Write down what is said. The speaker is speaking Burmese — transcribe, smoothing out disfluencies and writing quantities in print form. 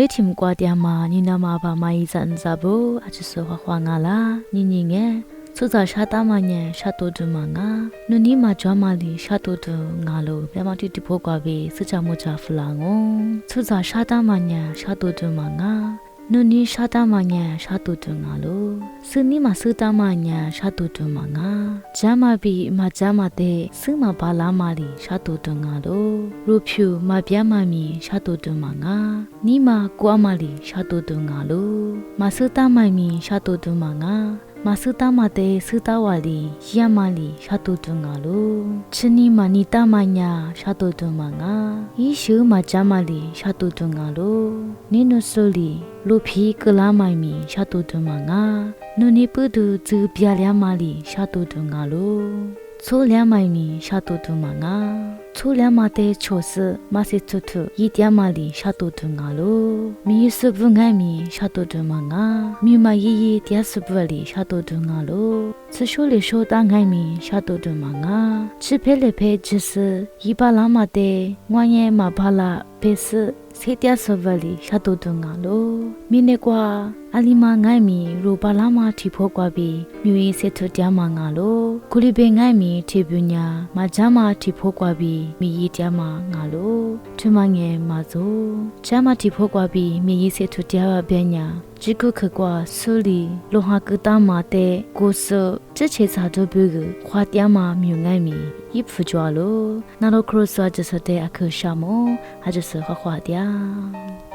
လေးထင်ကွာတရားမှာညီနာမှာပါမာကြီးစန်စားဖို့အချစ်စောခွာငါလားညီညီငယ်စုစာရှာတာမညံရှာတိုတူမငါနုနီမှာကြွားမလီရှာတိုတူငါလို့ပြမတိတဖို့ကွာပြီးစချမှုချဖလာငုံစုစာရှာတာမညံရှာတိုတူမငါနုနီရှာတာမညံရှာတိုတူငါလို့စနီမှာစတာမညံရှာတိုတူမငါဂျမ်းမပြီးမဂျမ်းမတဲ့စမဘာလာမလီရှာတိုတူငါလို့ရူဖြူမပြမ်းမမီရှာတိုတူမငါနီမာကွာမလီရှာတိုတူငါလို့မစတာမိုင်မီရှာတိုတူမငါမစတာမတဲ့စတာဝါလီရမလီရှာတူတူငါလို့ချနီမနီတာမညာရှာတူတူမငါဤရှုမကြမလီရှာတူတူငါလို့နင်းနဆိုလီလူဖီကလာမိုင်မီရှာတူတူမငါနုန်ပဒူဇူပြလျာမလီရှာတူတူငါလို့ချိုးလျာမိုင်မီရှာတူတူမငါချိုးလျာမတဲ့ချိုစမစစ်တူတူဤတျာမလီရှာတူတူငါလို့မီစဘငိုင်မီရှာတူတူမငါမြမရီရီတျာစဘလီရှာတူတူငါလို့ဆရှိုလေရှိုတာငိုင်မီရှာတူတူမငါချစ်ဖဲလေဖဲဂျစ်ဤပါလာမတဲ့ငွားရဲမဘာလာဘေစစေတျာစဘလီရှာတူတူငါလို့မိနေကွာအလီမာငိုင်မီရူပါလာမထီဖို့ကွာပြီးမြူရေးစစ်ထတျာမငါလို့ဂူလီဘေငိုင်မီထေပညာမဂျာမထီဖို့ကွာပြီးမိရီတျာမငါလို့ထမငယ်မဆိုဂျာမထီဖို့ကွာပြီးမိရီစစ်ထတျာဘဲညာဂျီကုခကွာဆူလီလိုဟာကတာမာတဲ့ကိုဆချစ်ချေစာတို့ဘူးခွာတျာမမြူငိုင်မီယစ်ဖူကြွာလို့နာလိုခရဆာဂျစတဲ့အခါရှာမောဟာဂျစခွာတျာ